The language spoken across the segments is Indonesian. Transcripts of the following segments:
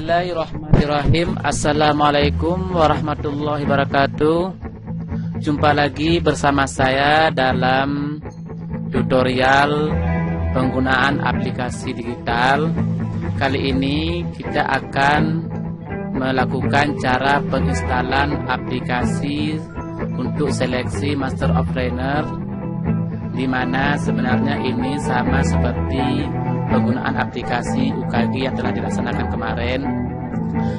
Bismillahirrahmanirrahim. Assalamualaikum warahmatullahi wabarakatuh. Jumpa lagi bersama saya dalam tutorial penggunaan aplikasi digital. Kali ini kita akan melakukan cara penginstalan aplikasi untuk seleksi Master of Trainer, di mana sebenarnya ini sama seperti penggunaan aplikasi UKG yang telah dilaksanakan kemarin,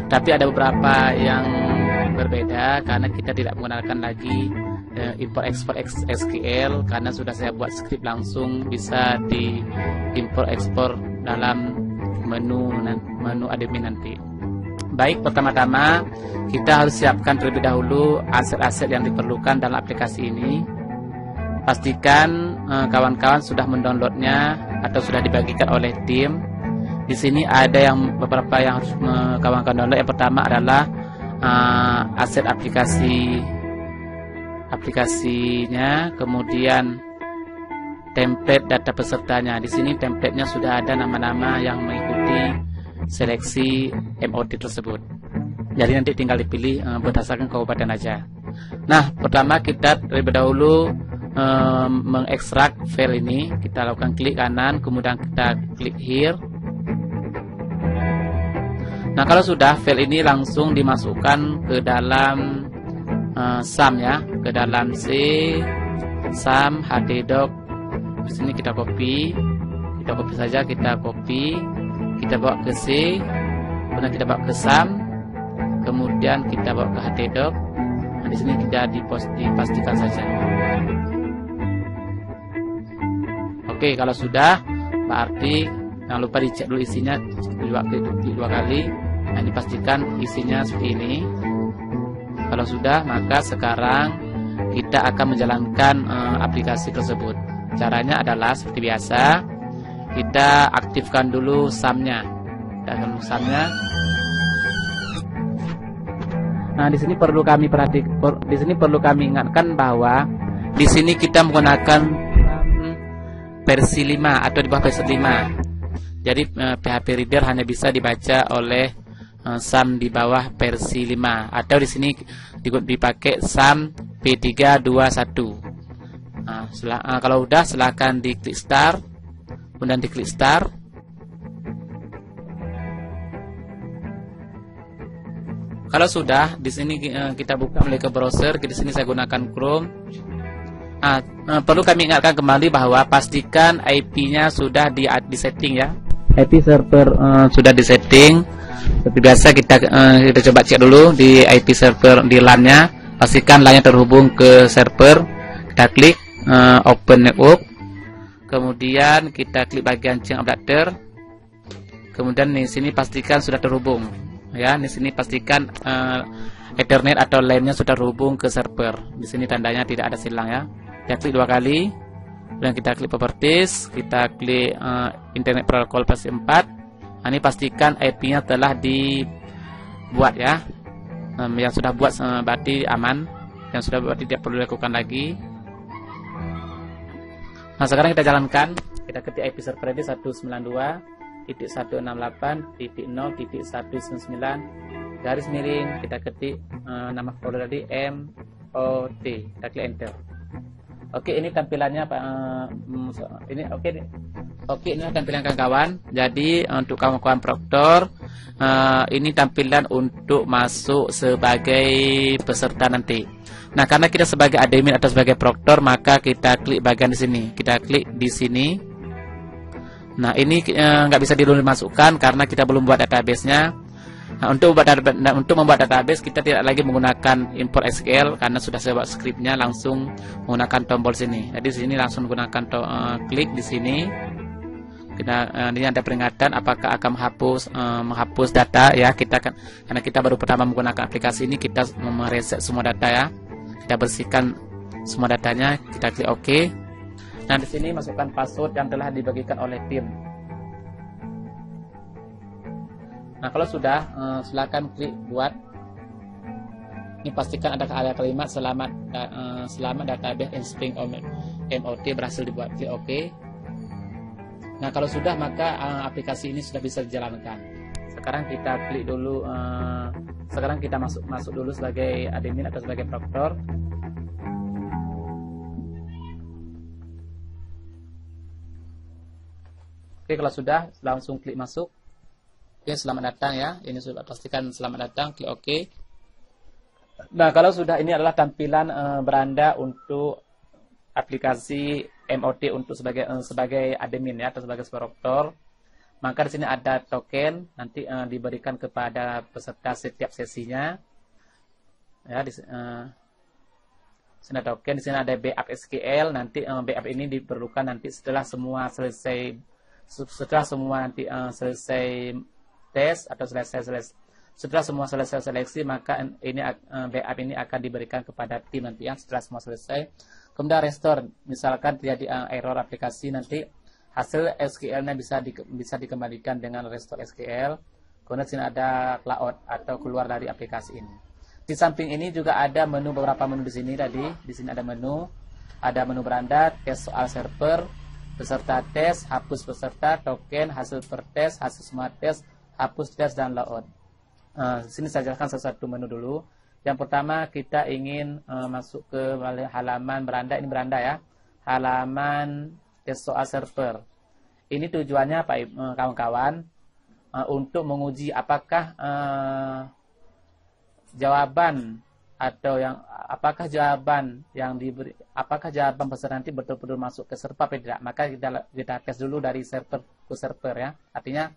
tapi ada beberapa yang berbeda karena kita tidak menggunakan lagi import export SQL, karena sudah saya buat script langsung bisa di import export dalam menu admin nanti. Baik, pertama-tama kita harus siapkan terlebih dahulu aset-aset yang diperlukan dalam aplikasi ini. Pastikan kawan-kawan sudah mendownloadnya atau sudah dibagikan oleh tim. Di sini ada beberapa yang harus kawan-kawan download. Yang pertama adalah aset aplikasinya, kemudian template data pesertanya. Di sini templatenya sudah ada nama-nama yang mengikuti seleksi MOT tersebut. Jadi nanti tinggal dipilih berdasarkan kabupaten aja. Nah, pertama kita terlebih dahulu mengekstrak file ini. Kita lakukan klik kanan, kemudian kita klik here. Nah, kalau sudah, file ini langsung dimasukkan ke dalam SAM ya, ke dalam C SAM htdoc. Di sini kita copy saja, kita bawa ke C, kemudian kita bawa ke SAM, kemudian kita bawa ke htdoc. Nah, di sini kita dipastikan saja. Oke, kalau sudah, berarti jangan lupa dicek dulu isinya dua kali. Nah, dipastikan isinya seperti ini. Kalau sudah, maka sekarang kita akan menjalankan aplikasi tersebut. Caranya adalah seperti biasa, kita aktifkan dulu SAM-nya. Nah, di sini perlu kami ingatkan bahwa di sini kita menggunakan versi 5 atau di bawah versi 5. Jadi PHP Reader hanya bisa dibaca oleh SAM di bawah versi 5, atau di sini dipakai SAM P321. Nah, kalau udah, silahkan diklik start, kemudian diklik start. Kalau sudah, di sini kita buka melalui ke browser. Di sini saya gunakan Chrome. Perlu kami ingatkan kembali bahwa pastikan IP-nya sudah disetting ya. IP server sudah disetting. Seperti biasa kita coba cek dulu di IP server di LAN-nya. Pastikan LAN-nya terhubung ke server. Kita klik Open Network. Kemudian kita klik bagian change adapter. Kemudian di sini pastikan sudah terhubung. Ya, di sini pastikan Ethernet atau LAN-nya sudah terhubung ke server. Di sini tandanya tidak ada silang ya. Kita klik 2 kali, dan kita klik properties, kita klik internet protocol versi 4. Nah, ini pastikan IP-nya telah dibuat ya. Yang sudah buat berarti aman, yang sudah berarti tidak perlu dilakukan lagi. Nah, sekarang kita jalankan. Kita ketik IP server ID 192.168.0.199 garis miring, kita ketik nama folder tadi MOT, kita klik enter. Oke, ini tampilannya ini tampilan kawan-kawan. Jadi untuk kawan-kawan proktor, ini tampilan untuk masuk sebagai peserta nanti. Nah, karena kita sebagai admin atau sebagai proktor, maka kita klik bagian di sini. Kita klik di sini. Nah, ini nggak bisa dimasukkan karena kita belum buat database-nya. Nah, untuk membuat database kita tidak lagi menggunakan import SQL karena sudah saya buat scriptnya langsung menggunakan tombol sini. Jadi di sini langsung menggunakan klik di sini. Ini ada peringatan apakah akan menghapus data ya. Karena kita baru pertama menggunakan aplikasi ini, kita mereset semua data ya. Kita bersihkan semua datanya, kita klik OK. Nah, di sini masukkan password yang telah dibagikan oleh tim. Nah, kalau sudah, silakan klik buat. Ini pastikan ada kalimat selamat database installing MOT berhasil dibuat. Klik OK. Nah, kalau sudah, maka aplikasi ini sudah bisa dijalankan. Sekarang kita klik dulu, sekarang kita masuk dulu sebagai admin atau sebagai proktor. Oke, kalau sudah langsung klik masuk. Oke, selamat datang ya. Ini sudah pastikan selamat datang, klik OK. Nah, kalau sudah, ini adalah tampilan beranda untuk aplikasi MOT untuk sebagai admin ya, atau sebagai proktor. Maka di sini ada token, nanti diberikan kepada peserta setiap sesinya. Ya, di sini ada token, di sini ada backup SQL. Nanti backup ini diperlukan nanti setelah semua selesai, nanti selesai tes atau setelah semua selesai seleksi, maka ini backup ini akan diberikan kepada tim nanti ya, setelah semua selesai. Kemudian restore, misalkan terjadi error aplikasi, nanti hasil SQL-nya bisa dikembalikan dengan restore SQL. Kemudian sini ada cloud atau keluar dari aplikasi ini. Di samping ini juga ada menu, beberapa menu di sini tadi. Di sini ada menu beranda, tes soal server, peserta tes, hapus peserta, token, hasil per tes, hasil semua tes, hapus tes dan logout. Di sini saya jelaskan satu menu dulu. Yang pertama kita ingin masuk ke halaman beranda, ini beranda ya, halaman tes soal server. Ini tujuannya Pak kawan-kawan, untuk menguji apakah jawaban peserta nanti betul-betul masuk ke server atau tidak. Maka kita tes dulu dari server ke server ya. Artinya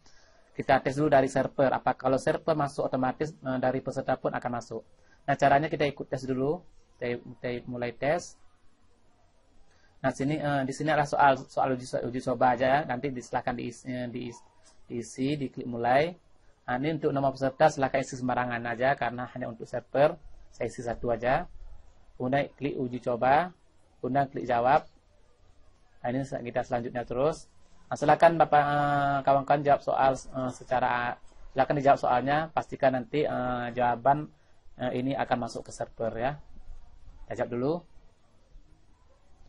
kita tes dulu dari server. Kalau server masuk, otomatis dari peserta pun akan masuk. Nah, caranya kita ikut tes dulu. Kita mulai tes. Nah, di sini adalah soal uji coba aja ya. Nanti silahkan diisi, diklik mulai. Nah, ini untuk nama peserta silahkan isi sembarangan aja karena hanya untuk server. Saya isi satu aja. Kemudian klik uji coba. Kemudian klik jawab. Nah, ini kita selanjutnya terus. Nah, silakan Bapak kawan-kawan jawab soal silakan dijawab soalnya. Pastikan nanti jawaban ini akan masuk ke server ya. Kita jawab dulu.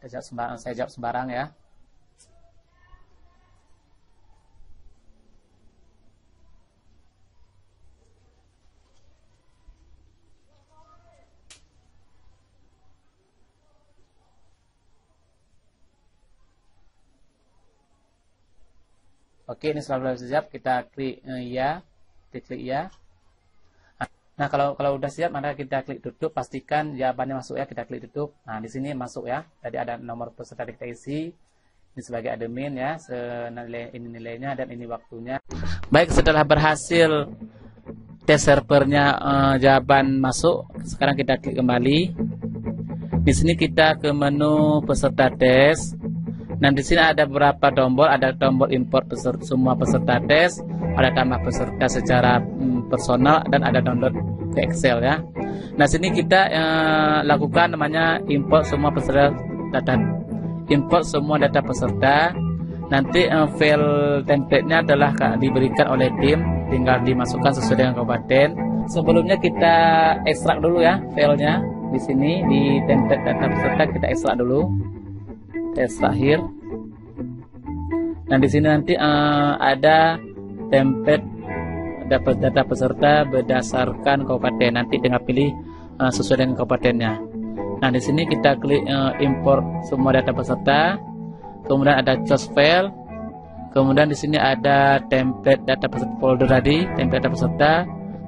Saya jawab sembarang ya. Oke, ini sudah siap. Kita klik ya. Klik ya. Nah, kalau udah siap, maka kita klik tutup. Pastikan jawabannya masuk ya. Kita klik tutup. Nah, di sini masuk ya. Tadi ada nomor peserta kita isi. Ini sebagai admin ya. Ini nilainya dan ini waktunya. Baik, setelah berhasil tes servernya, jawaban masuk. Sekarang kita klik kembali. Di sini kita ke menu peserta tes. Nah, di sini ada beberapa tombol. Ada tombol import semua peserta tes. Ada tambah peserta secara personal dan ada download ke Excel ya. Nah, sini kita lakukan namanya import semua peserta peserta. Nanti file template-nya adalah diberikan oleh tim, tinggal dimasukkan sesuai dengan kabupaten. Sebelumnya kita ekstrak dulu ya filenya. Di sini di template data peserta kita ekstrak dulu. Ekstrak here. Nah, di sini nanti ada template dapat data peserta berdasarkan kabupaten. Nanti tinggal pilih sesuai dengan kabupatennya. Nah, di sini kita klik import semua data peserta. Kemudian ada choose file. Kemudian di sini ada template data peserta folder tadi, template data peserta.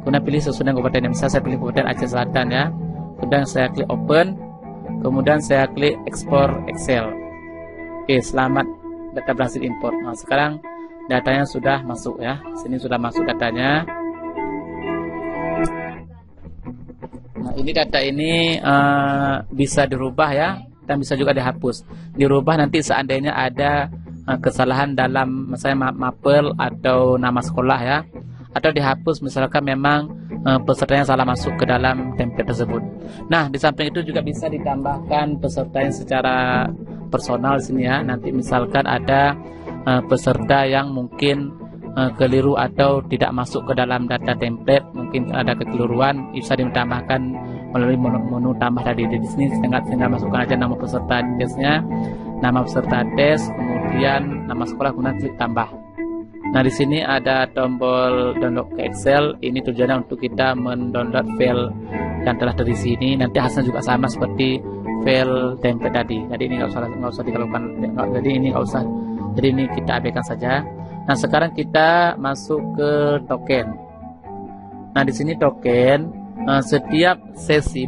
Kemudian pilih sesuai dengan kabupatennya. Misal saya pilih Kabupaten Aceh Selatan ya. Kemudian saya klik open. Kemudian saya klik export Excel. Oke, selamat, data berhasil import. Nah, sekarang datanya sudah masuk ya. Sini sudah masuk datanya. Nah, ini data ini bisa dirubah ya, dan bisa juga dihapus. Dirubah nanti seandainya ada kesalahan dalam misalnya mapel atau nama sekolah ya, atau dihapus misalkan memang pesertanya salah masuk ke dalam template tersebut. Nah, di samping itu juga bisa ditambahkan peserta yang secara personal di sini ya. Nanti misalkan ada peserta yang mungkin keliru atau tidak masuk ke dalam data template, mungkin ada kekeliruan, bisa ditambahkan melalui menu tambah tadi. Di sini tinggal masukkan aja nama peserta tesnya, nama peserta tes, kemudian nama sekolah, kemudian klik tambah. Nah, di sini ada tombol download ke Excel. Ini tujuannya untuk kita mendownload file yang telah dari sini. Nanti hasilnya juga sama seperti file template tadi. Jadi ini nggak usah dilakukan. Jadi ini nggak usah. Jadi ini kita abaikan saja. Nah, sekarang kita masuk ke token. Nah, di sini token setiap sesi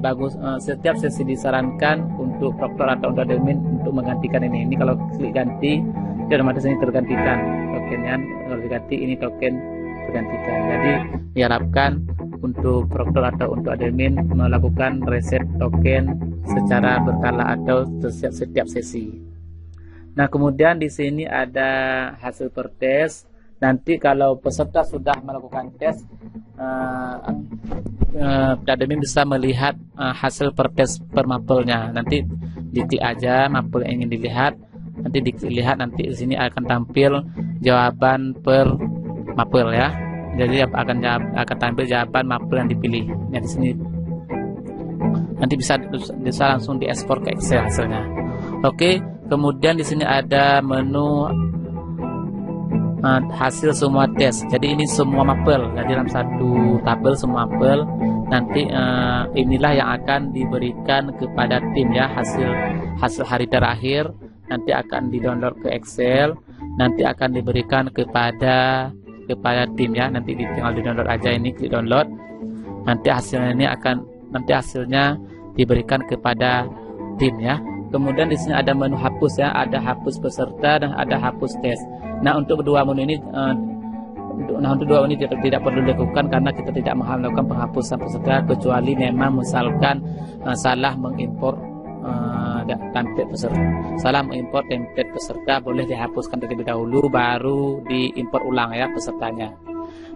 setiap sesi disarankan untuk proktor atau untuk admin untuk menggantikan ini. Ini kalau klik ganti, otomatis ini tergantikan tokennya. Kalau diganti ini token tergantikan. Jadi diharapkan untuk proktor atau untuk admin melakukan reset token secara berkala atau setiap sesi. Nah, kemudian di sini ada hasil per tes. Nanti kalau peserta sudah melakukan tes, admin bisa melihat hasil per tes per mapelnya. Nanti diklik aja mapel yang ingin dilihat. Nanti dilihat, nanti di sini akan tampil jawaban per mapel ya. Jadi akan tampil jawaban mapel yang dipilih. Nah, di sini nanti bisa langsung diekspor ke Excel hasilnya. Oke, kemudian di sini ada menu hasil semua tes. Jadi ini semua mapel. Jadi dalam satu tabel semua mapel. Nanti inilah yang akan diberikan kepada tim ya, hasil hari terakhir. Nanti akan didownload ke Excel. Nanti akan diberikan kepada tim ya. Nanti tinggal di-download aja, ini klik download. Nanti hasilnya diberikan kepada tim ya. Kemudian di sini ada menu hapus ya, ada hapus peserta dan ada hapus tes. Nah, untuk dua menu ini tidak perlu dilakukan karena kita tidak melakukan penghapusan peserta kecuali memang misalkan salah mengimpor template peserta, boleh dihapuskan terlebih dahulu baru diimpor ulang ya pesertanya.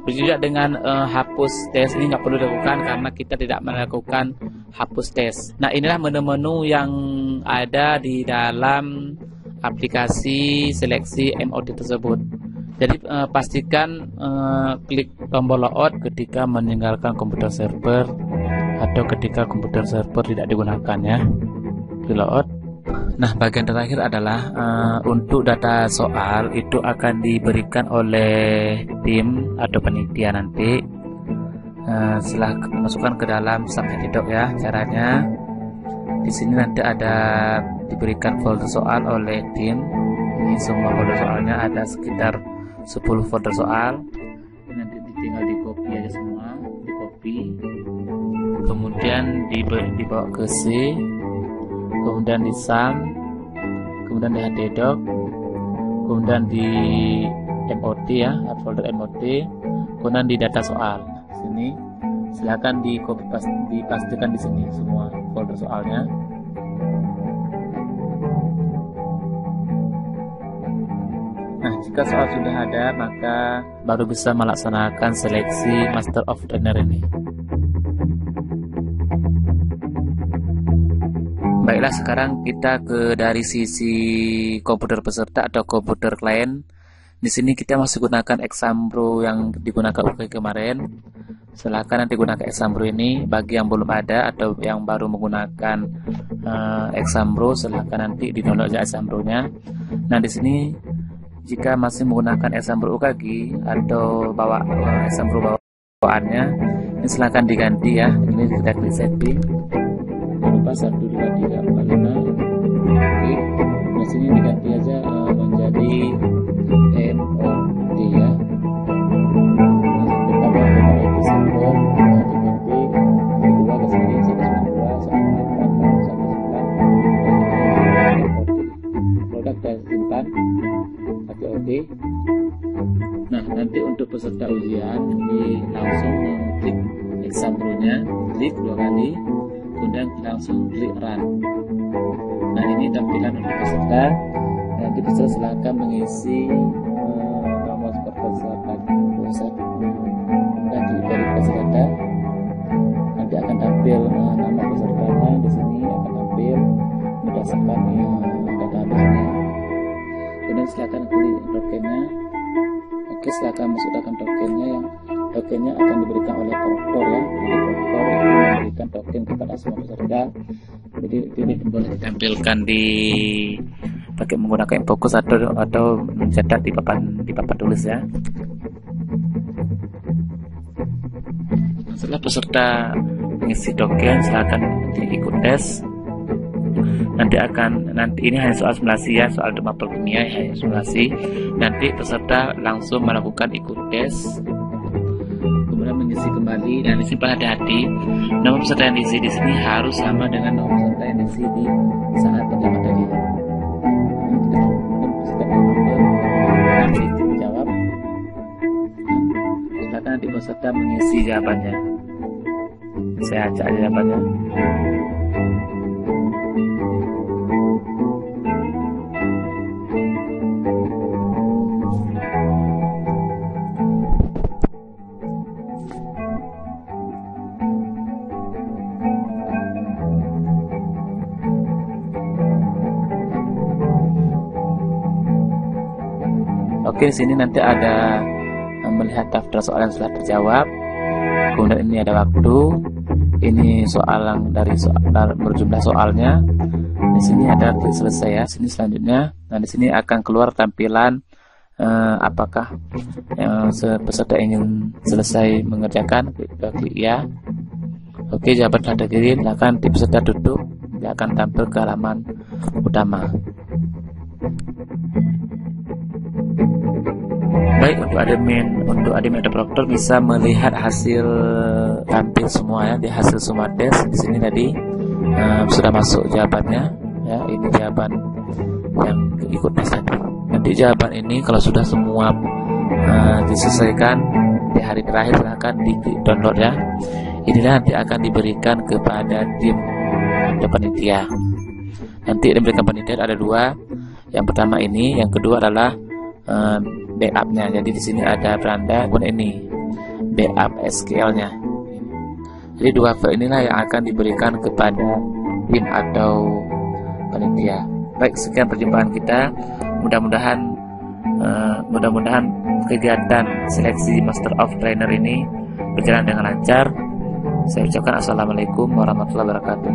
Begitu juga dengan hapus tes, ini nggak perlu dilakukan karena kita tidak melakukan hapus tes. Nah, inilah menu-menu yang ada di dalam aplikasi seleksi MOD tersebut. Jadi pastikan klik tombol logout ketika meninggalkan komputer server atau ketika komputer server tidak digunakan ya. Klik logout. Nah, bagian terakhir adalah untuk data soal itu akan diberikan oleh tim atau panitia nanti. Setelah masukkan ke dalam subject doc ya. Caranya di sini nanti ada diberikan folder soal oleh tim. Ini semua folder soalnya ada sekitar 10 folder soal. Ini nanti tinggal di copy aja semua, di copy. Kemudian dibawa ke C. Kemudian di SAM, kemudian di HDDoc, kemudian di MOD ya, folder MOD, kemudian di data soal. Sini silakan dipastikan di sini semua folder soalnya. Nah, jika soal sudah ada, maka baru bisa melaksanakan seleksi Master of Trainer ini. Baiklah, sekarang kita dari sisi komputer peserta atau komputer klien. Di sini kita masih gunakan Exambro yang digunakan UKG kemarin. Silakan nanti gunakan Exambro ini. Bagi yang belum ada atau yang baru menggunakan Exambro, silakan nanti di-download aja Exambro-nya. Nah, di sini jika masih menggunakan Exambro UKG atau Exambro bawaannya, ini silakan diganti ya. Ini kita klik setting. Lupa 1 2 3 4 5. Oke, di sini diganti aja menjadi MOD ya. Kita bawa ke server, diganti kedua ke sini 192 produk dan simpan pakai OD. Nah, nanti untuk peserta ujian langsung klik Exambro-nya, klik 2 kali. Kemudian langsung klik run. Nah, ini tampilan untuk peserta. Nanti peserta silakan mengisi nomor peserta dan diverifikasi data. Nanti akan tampil nama pesertanya di sini akan tampil berdasarkan database-nya. Kemudian silakan klik tokennya. Oke, silakan masukkan tokennya tokennya akan diberikan oleh proktor ya. Jadi proktor itu memberikan token kepada semua peserta. Jadi ini boleh ditampilkan pakai menggunakan fokus atau mencetak di papan tulis ya. Setelah peserta mengisi token, silakan ikut tes. Nanti ini hanya soal simulasi ya, soal demam berkemia hanya simulasi. Nanti peserta langsung melakukan ikut tes, kemudian mengisi kembali. Dan di sini hati-hati, nomor peserta yang diisi di sini harus sama dengan nomor peserta yang diisi di saat pertama tadi. Nanti jawab, silakan nanti peserta mengisi jawabannya. Saya acak jawabannya. Oke, di sini nanti ada melihat daftar soal yang sudah terjawab. Kemudian ini ada waktu. Ini soal yang dari berjumlah soalnya. Di sini ada klik selesai ya. Sini selanjutnya. Nah, di sini akan keluar tampilan apakah peserta ingin selesai mengerjakan. Klik ya. Oke, jawaban telah dikirim. Silakan peserta duduk. Dia akan tampil ke halaman utama. Baik, untuk admin adapter bisa melihat hasil tampil semua ya, di hasil semua tes. Di sini tadi sudah masuk jawabannya ya, ini jawaban yang ikut tes tadi. Nanti jawaban ini kalau sudah semua diselesaikan di hari terakhir, silahkan di download ya. Inilah nanti akan diberikan kepada tim panitia. Nanti diberikan panitia ada dua. Yang pertama ini, yang kedua adalah backupnya. Jadi di sini ada beranda, kemudian ini backup SQL-nya. Jadi dua file inilah yang akan diberikan kepada tim atau panitia. Baik, sekian perjumpaan kita. Mudah-mudahan kegiatan seleksi Master of Trainer ini berjalan dengan lancar. Saya ucapkan assalamualaikum warahmatullahi wabarakatuh.